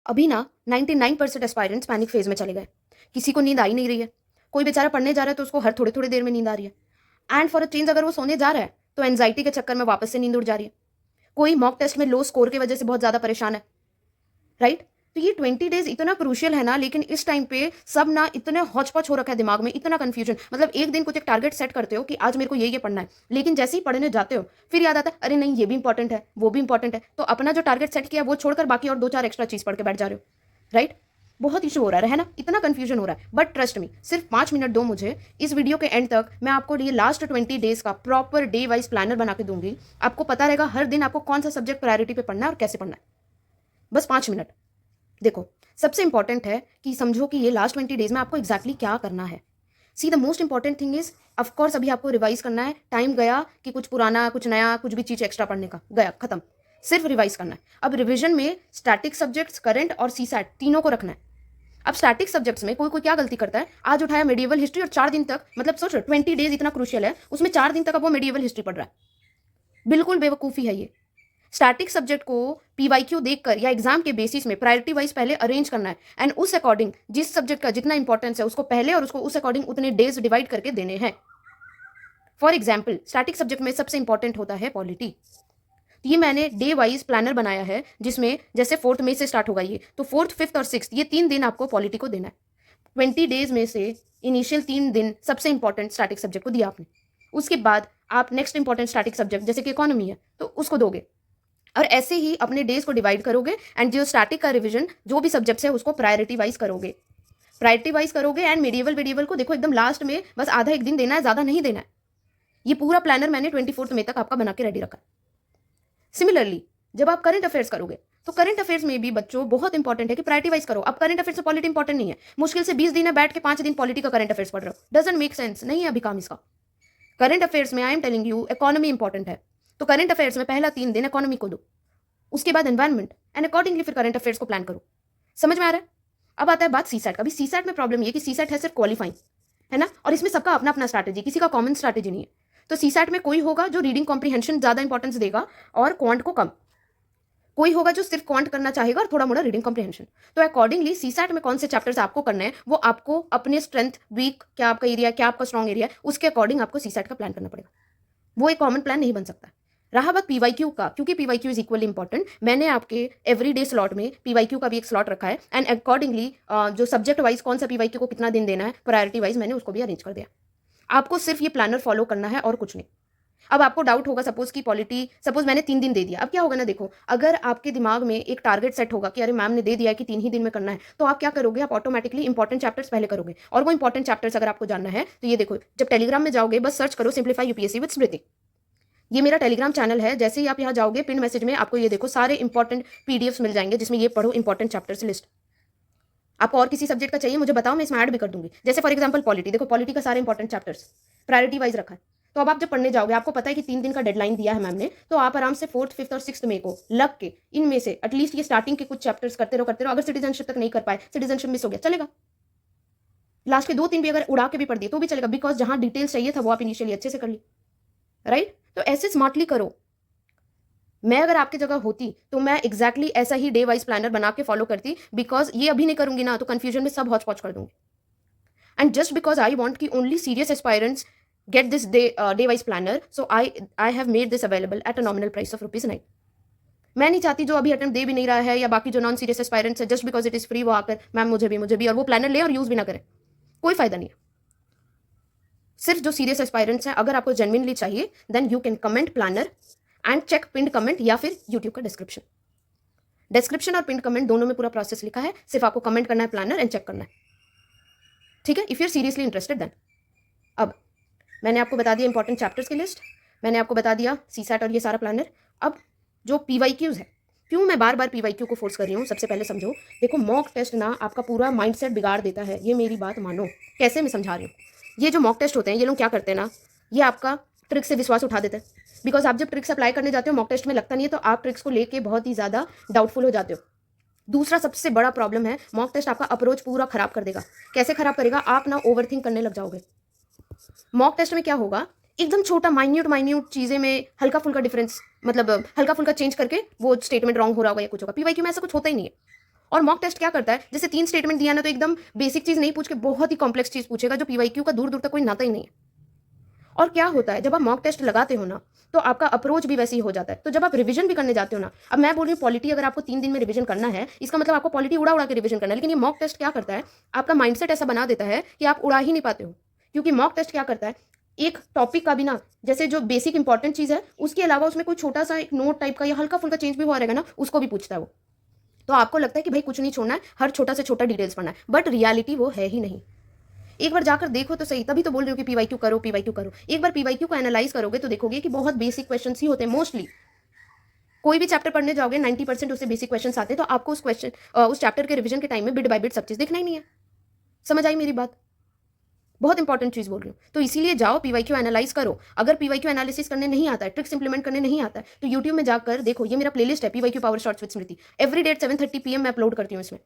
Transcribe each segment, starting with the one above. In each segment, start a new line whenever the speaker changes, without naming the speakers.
अभी ना 99% aspirants panic phase में चले गए। किसी को नींद आ ही नहीं रही है। कोई बेचारा पढ़ने जा रहा है तो उसको हर थोड़े थोड़ी देर में नींद आ रही है। एंड फॉर अ चेंज अगर वो सोने जा रहा है तो एंजाइटी के चक्कर में वापस से नींद उड़ जा रही है। कोई मॉक टेस्ट में लो स्कोर की वजह से बहुत ज्यादा परेशान है। राइट। तो ये 20 डेज इतना क्रूशियल है ना, लेकिन इस टाइम पे सब ना इतने हौच पौच हो रखा है दिमाग में, इतना कंफ्यूजन। मतलब एक दिन कुछ एक टारगेट सेट करते हो कि आज मेरे को ये पढ़ना है, लेकिन जैसे ही पढ़ने जाते हो फिर याद आता है अरे नहीं ये भी इंपॉर्टेंट है वो भी इंपॉर्टेंट है, तो अपना जो टारगेट सेट किया वो छोड़कर बाकी और दो चार एक्स्ट्रा चीज पढ़ के बैठ जा रहे हो। राइट। बहुत इशू हो रहा है ना, इतना कंफ्यूजन हो रहा है। बट ट्रस्ट मी, सिर्फ 5 मिनट दो मुझे। इस वीडियो के एंड तक मैं आपको ये लास्ट 20 डेज का प्रॉपर डे वाइज प्लानर बना के दूंगी। आपको पता रहेगा हर दिन आपको कौन सा सब्जेक्ट प्रायोरिटी पे पढ़ना है और कैसे पढ़ना है। बस 5 मिनट। देखो, सबसे इंपॉर्टेंट है कि समझो कि ये लास्ट 20 डेज में आपको एग्जैक्टली क्या करना है। See the most important thing is, of course अभी आपको रिवाइज करना है। टाइम गया कि कुछ पुराना कुछ नया कुछ भी चीज एक्स्ट्रा पढ़ने का, गया खत्म। सिर्फ रिवाइज करना है। अब रिवीजन में स्टैटिक सब्जेक्ट्स, करंट और सीसैट तीनों को रखना है। अब स्टैटिक सब्जेक्ट्स में कोई कोई क्या गलती करता है, आज उठाया मेडिवल हिस्ट्री और 4 दिन तक, मतलब सोचो 20 डेज इतना क्रूशियल है, उसमें 4 दिन तक अब वो मेडिवल हिस्ट्री पढ़ रहा है। बिल्कुल बेवकूफ़ी है ये। स्टैटिक सब्जेक्ट को पीवाईक्यू देखकर या एग्जाम के बेसिस में प्रायोरिटी वाइज पहले अरेंज करना है, एंड उस अकॉर्डिंग जिस सब्जेक्ट का जितना इंपॉर्टेंस है उसको पहले और उसको उस अकॉर्डिंग उतने डेज डिवाइड करके देने हैं। फॉर एग्जाम्पल, स्टैटिक सब्जेक्ट में सबसे इंपॉर्टेंट होता है पॉलिटी। तो ये मैंने डे वाइज प्लानर बनाया है, जिसमें जैसे 4 मई से स्टार्ट होगा ये, तो 4th, 5th और 6th ये 3 दिन आपको पॉलिटी को देना है। 20 डेज में से इनिशियल 3 दिन सबसे इंपॉर्टेंट स्टैटिक सब्जेक्ट को दिया आपने। उसके बाद आप नेक्स्ट इंपॉर्टेंट स्टैटिक सब्जेक्ट जैसे कि इकोनॉमी है तो उसको दोगे, और ऐसे ही अपने डेज को डिवाइड करोगे। एंड जो स्टैटिक का रिवीजन जो भी सब्जेक्ट्स है उसको प्रायोरिटी वाइज करोगे, एंड मेडिवल को देखो एकदम लास्ट में बस आधा एक दिन देना है, ज्यादा नहीं देना है। ये पूरा प्लानर मैंने 24 मई तक आपका बना के रेडी रखा है। सिमिलरली जब आप करंट अफेयर्स करोगे तो करंट अफेयर्स में भी बच्चों बहुत इंपॉर्टेंट है कि प्रायोरिटी वाइज करो। अब करंट अफेयर्स से पॉलिटी इंपॉर्टेंट नहीं है, मुश्किल से 20 दिन है बैठ के 5 दिन पॉलिटी का करंट अफेयर्स पढ़ रहे हो, डजंट मेक सेंस, नहीं है अभी काम इसका। करंट अफेयर्स में I am telling you economy important है, तो करंट अफेयर्स में पहला 3 दिन इकोनॉमी को दो, उसके बाद एनवायरमेंट, एंड अकॉर्डिंगली फिर करंट अफेयर्स को प्लान करो। समझ में आ रहा है? अब आता है बात सीसैट का। अभी सीसैट में प्रॉब्लम ये कि सीसैट है सिर्फ क्वालिफाइंग, है ना, और इसमें सबका अपना अपना स्ट्रैटेजी, किसी का कॉमन स्ट्रैटेजी नहीं है। तो सीसैट में कोई होगा जो रीडिंग कॉम्प्रीहेंशन ज्यादा इंपॉर्टेंस देगा और क्वांट को कम, कोई होगा जो सिर्फ क्वांट करना चाहेगा और थोड़ा मोड़ा रीडिंग कॉम्प्रीहेंशन। तो अकॉर्डिंगली सीसैट में कौन से चैप्टर्स आपको करने हैं वो आपको अपने स्ट्रेंथ, वीक क्या आपका एरिया, क्या आपका स्ट्रॉन्ग एरिया, उसके अकॉर्डिंग आपको सीसैट का प्लान करना पड़ेगा। वो एक कॉमन प्लान नहीं बन सकता। रहा बात पीवाईक्यू का, क्योंकि पीवाईक्यू इज इक्वली इंपॉर्टेंट, मैंने आपके एवरीडे स्लॉट में पीवाईक्यू का भी एक स्लॉट रखा है, एंड अकॉर्डिंगली जो सब्जेक्ट वाइज कौन सा पीवाईक्यू को कितना दिन देना है प्रायोरिटी वाइज मैंने उसको भी अरेंज कर दिया। आपको सिर्फ ये प्लानर फॉलो करना है और कुछ नहीं। अब आपको डाउट होगा, सपोज की पॉलिटी, सपोज मैंने 3 दिन दे दिया, अब क्या होगा ना, देखो अगर आपके दिमाग में एक टारगेट सेट होगा कि अरे मैम ने दे दिया है कि 3 ही दिन में करना है, तो आप क्या करोगे, आप ऑटोमेटिकली इंपॉर्टेंट चैप्टर्स पहले करोगे। और वो इंपॉर्टेंट चैप्टर्स अगर आपको जानना है तो ये देखो, जब टेलीग्राम में जाओगे बस सर्च करो सिंप्लीफाई यूपीएससी विद स्मृति। ये मेरा टेलीग्राम चैनल है, जैसे ही आप यहाँ जाओगे पिन मैसेज में आपको ये देखो सारे इंपॉर्टेंट पीडीएफ्स मिल जाएंगे जिसमें ये पढ़ो इंपॉर्टेंट चैप्टर्स लिस्ट। आपको और किसी सब्जेक्ट का चाहिए मुझे बताओ, मैं इसमें ऐड भी कर दूंगी। जैसे फॉर एग्जांपल पॉलिटी, देखो पॉलिटी का सारे इंपॉर्टेंट चैप्टर्स प्रायोरिटी वाइज रखा है। तो अब आप जब पढ़ने जाओगे आपको पता है कि 3 दिन का डेडलाइन दिया है मैम ने, तो आप आराम से 4th, 5th और 6th मई को लग के इनमें से एटलीस्ट ये स्टार्टिंग के कुछ चैप्टर्स करते रहो। अगर सिटीजनशिप तक नहीं कर पाए, सिटीजनशिप मिस हो गया चलेगा, लास्ट के 2-3 भी अगर उड़ा के भी पढ़ दिए तो भी चलेगा, बिकॉज जहां डिटेल्स चाहिए था वो आप इनिशियली अच्छे से कर ली। राइट। तो ऐसे स्मार्टली करो। मैं अगर आपकी जगह होती तो मैं एग्जैक्टली ऐसा ही डे वाइज प्लानर बना के फॉलो करती, बिकॉज ये अभी नहीं करूंगी ना तो कंफ्यूजन में सब हौच पौच कर दूंगी। And just because I want कि only serious aspirants get this day wise planner, so I have made this available at a nominal price of ₹9। मैं नहीं चाहती जो अभी अटेम्प्ट दे भी नहीं रहा है या बाकी जो नॉन सीरियस एस्पायरेंट्स है, just because it is free वो आकर मैम मुझे भी, और वो प्लानर ले और यूज भी ना करें, कोई फायदा नहीं है। सिर्फ जो सीरियस एस्पायरेंट्स हैं, अगर आपको जेन्युइनली चाहिए then you can comment planner and check pinned comment या फिर यूट्यूब का डिस्क्रिप्शन और पिंड कमेंट दोनों में पूरा प्रोसेस लिखा है, सिर्फ आपको कमेंट करना है प्लानर एंड चेक करना है। ठीक है, if you are seriously interested then. अब मैंने आपको बता दिया इंपॉर्टेंट चैप्टर्स की लिस्ट, मैंने आपको बता दिया सीसैट और ये सारा प्लानर। अब जो पीवाईक्यूज है, क्यों मैं बार बार पीवाईक्यू को फोर्स कर रही हूँ, सबसे पहले समझो। देखो मॉक टेस्ट ना आपका पूरा माइंडसेट बिगाड़ देता है, ये मेरी बात मानो। कैसे मैं समझा रही हूँ, ये जो मॉक टेस्ट होते हैं ये लोग क्या करते हैं ना, ये आपका ट्रिक से विश्वास उठा देते हैं। बिकॉज आप जब ट्रिक्स अप्लाई करने जाते हो मॉक टेस्ट में लगता नहीं है, तो आप ट्रिक्स को लेके बहुत ही ज्यादा डाउटफुल हो जाते हो। दूसरा सबसे बड़ा प्रॉब्लम है, मॉक टेस्ट आपका अप्रोच पूरा खराब कर देगा। कैसे खराब करेगा, आप ना ओवरथिंक करने लग जाओगे। मॉक टेस्ट में क्या होगा, एकदम छोटा माइन्यूट चीजें में हल्का फुल्का डिफरेंस, मतलब हल्का फुल्का चेंज करके वो स्टेटमेंट रॉन्ग हो रहा होगा या कुछ होगा। पीवाईक्यू में ऐसा कुछ होता ही नहीं है। और मॉक टेस्ट क्या करता है, जैसे 3 स्टेटमेंट दिया ना तो एकदम बेसिक चीज़ नहीं पूछ के बहुत ही कॉम्प्लेक्स चीज़ पूछेगा जो पीवाईक्यू का दूर दूर तक कोई नाता ही नहीं है। और क्या होता है जब आप मॉक टेस्ट लगाते हो ना तो आपका अप्रोच भी वैसे ही हो जाता है। तो जब आप रिवीजन भी करने जाते हो ना, अब मैं बोल रही हूँ पॉलिटी अगर आपको 3 दिन में रिवीजन करना है, इसका मतलब आपको पॉलिटी उड़ा उड़ा के रिवीजन करना है, लेकिन ये मॉक टेस्ट क्या करता है, आपका माइंडसेट ऐसा बना देता है कि आप उड़ा ही नहीं पाते हो। क्योंकि मॉक टेस्ट क्या करता है, एक टॉपिक का भी ना, जैसे जो बेसिक इंपॉर्टेंट चीज़ है उसके अलावा उसमें कोई छोटा सा एक नोट टाइप का या हल्का फुल्का चेंज भी हुआ रहेगा ना, उसको भी पूछता है वो। तो आपको लगता है कि भाई कुछ नहीं छोड़ना है, हर छोटा से छोटा डिटेल्स पढ़ना है, बट रियलिटी वो है ही नहीं। एक बार जाकर देखो तो सही, तभी तो बोल रही हूँ कि पीवाईक्यू करो, पीवाईक्यू करो। एक बार पीवाईक्यू को एनालाइज करोगे तो देखोगे कि बहुत बेसिक क्वेश्चन ही होते हैं मोस्टली। कोई भी चैप्टर पढ़ने जाओगे 90% उससे बेसिक क्वेश्चन आते हैं, तो आपको उस चैप्टर के रिवीजन के टाइम में बिट बाय बिट सब चीज़ देखना ही नहीं है। समझ आई मेरी बात? बहुत इंपॉर्टेंट चीज़ बोल रही हूँ। तो इसीलिए जाओ पीवाईक्यू एनालाइज करो। अगर पीवाईक्यू एनालिसिस करने नहीं आता है, ट्रिक्स इंप्लीमेंट करने नहीं आता है, तो यूट्यूब में जाकर देखो, ये मेरा प्लेलिस्ट है PYQ power shorts with Smriti. Every day 7:30 PM मैं अपलोड करती हूँ इसमें।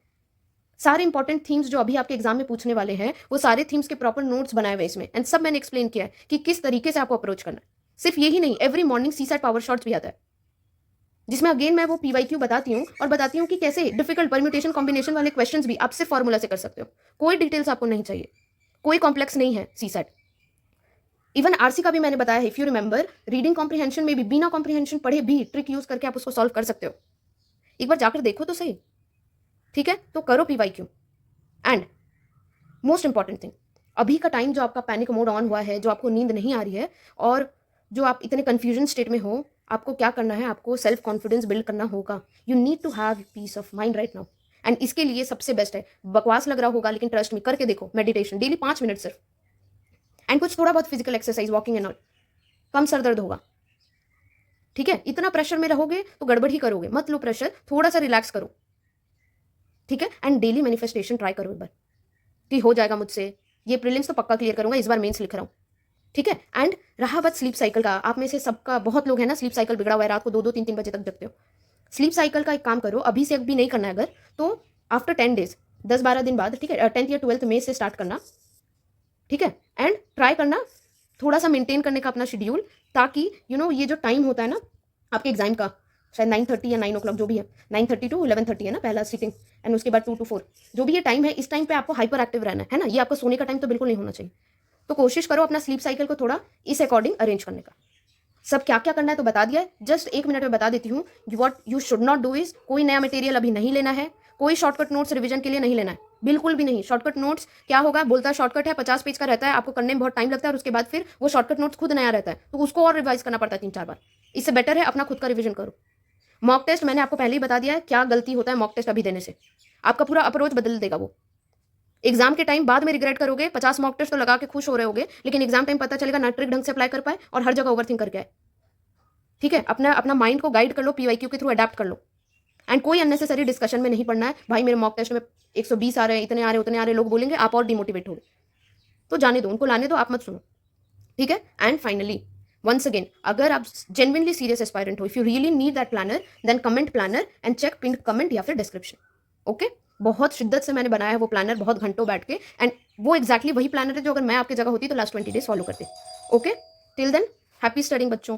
सारे इंपॉर्टेंट थीम्स जो अभी आपके एग्जाम में पूछने वाले हैं, वो सारे थीम्स के प्रॉपर नोट्स बनाए हुए इसमें, एंड सब मैंने एक्सप्लेन किया है कि किस तरीके से आपको अप्रोच करना है। सिर्फ यही नहीं, every morning CSAT power shots भी आता है, जिसमें अगेन मैं वो पीवाईक्यू बताती हूँ और बताती हूँ कि कैसे डिफिकल्ट परम्यूटेशन कॉम्बिनेशन वाले क्वेश्चंस भी आप सिर्फ फॉर्मूला से कर सकते हो। कोई डिटेल्स आपको नहीं चाहिए, कोई कॉम्प्लेक्स नहीं है सीसैट। इवन आरसी का भी मैंने बताया है, if you remember, reading comprehension में भी बिना कॉम्प्रिहेंशन पढ़े भी ट्रिक यूज करके आप उसको सॉल्व कर सकते हो। एक बार जाकर देखो तो सही, ठीक है? तो करो PYQ. And most important thing, अभी का टाइम जो आपका पैनिक मोड ऑन हुआ है, जो आपको नींद नहीं आ रही है और जो आप इतने कंफ्यूजन स्टेट में हो, आपको क्या करना है, आपको सेल्फ कॉन्फिडेंस बिल्ड करना होगा। You need to have peace of mind right now, and इसके लिए सबसे बेस्ट है, बकवास लग रहा होगा लेकिन ट्रस्ट में करके देखो, मेडिटेशन डेली 5 मिनट सिर्फ, एंड कुछ थोड़ा बहुत physical exercise, walking and all. Come sir दर्द होगा, ठीक है? इतना प्रेशर में रहोगे तो गड़बड़ ही करोगे, मत लो प्रेशर, थोड़ा सा रिलैक्स करो, ठीक है? एंड डेली मैनिफेस्टेशन ट्राई करो एक बार कि हो जाएगा मुझसे, ये प्रीलिम्स तो पक्का क्लियर करूंगा, इस बार मेंस लिख रहा हूँ, ठीक है? एंड रहा बात स्लीप साइकिल का, आप में से सबका, बहुत लोग हैं ना स्लीप साइकिल बिगड़ा हुआ है, रात को 2-2 3-3 बजे तक जगते हो। स्लीप साइकिल का एक काम करो, अभी से भी नहीं करना है अगर, तो आफ्टर 10 डेज, 10-12 दिन बाद, ठीक है, 10th या 12th में से स्टार्ट करना, ठीक है? एंड ट्राई करना थोड़ा सा मेंटेन करने का अपना शेड्यूल, ताकि ये जो टाइम होता है ना आपके एग्जाम का, शायद 9:30 या 9 o'clock जो भी है, 9:30 to 11:30 है ना पहला सीटिंग, एंड उसके बाद 2 to 4, जो भी ये टाइम है, इस टाइम पे आपको हाइपर एक्टिव रहना है ना, ये आपका सोने का टाइम तो बिल्कुल नहीं होना चाहिए। तो कोशिश करो अपना स्लीप साइकिल को थोड़ा इस अकॉर्डिंग अरेंज करने का। सब क्या क्या करना है तो बता दिया है, जस्ट 1 मिनट में बता देती हूँ। What you should not do is, कोई नया मटेरियल अभी नहीं लेना है, कोई शॉर्टकट नोट्स रिवीजन के लिए नहीं लेना है, बिल्कुल भी नहीं। शॉर्टकट नोट्स क्या होगा, बोलता है शॉर्टकट है, 50 पेज का रहता है, आपको करने में बहुत टाइम लगता है और उसके बाद फिर वो शॉर्टकट नोट्स खुद नया रहता है, तो उसको और रिवाइज करना पड़ता है 3-4 बार। इससे बेटर है अपना खुद का रिवीजन करो। मॉक टेस्ट मैंने आपको पहले ही बता दिया है क्या गलती होता है मॉक टेस्ट अभी देने से, आपका पूरा अप्रोच बदल देगा वो। एग्जाम के टाइम बाद में रिग्रेट करोगे, 50 मॉक टेस्ट तो लगा के खुश हो रहे होगे, लेकिन एग्जाम टाइम पता चलेगा ना ट्रिक ढंग से अप्लाई कर पाए और हर जगह ओवरथिंक करके आए, ठीक है? अपना अपना माइंड को गाइड कर लो, पीवाईक्यू के थ्रू अडेप्ट कर लो, एंड कोई अननेसेसरी डिस्कशन में नहीं पढ़ना है। भाई मेरे मॉक टेस्ट में 120 आ रहे हैं, इतने आ रहे उतने आ रहे, लोग बोलेंगे, आप और डिमोटिवेट हो गए, तो जाने दो, उनको लाने दो, आप मत सुनो, ठीक है? एंड फाइनली वंस अगेन, अगर आप जेन्युइनली सीरियस एस्पायरेंट हो, if you really need that planner, then comment planner and check pin comment या फिर डिस्क्रिप्शन, ओके? बहुत शिद्दत से मैंने बनाया है वो प्लानर, बहुत घंटों बैठ के, एंड वो एग्जैक्टली वही प्लानर है जो अगर मैं आपकी जगह होती तो लास्ट 20 डेज फॉलो करती, okay? Till than happy studying बच्चों।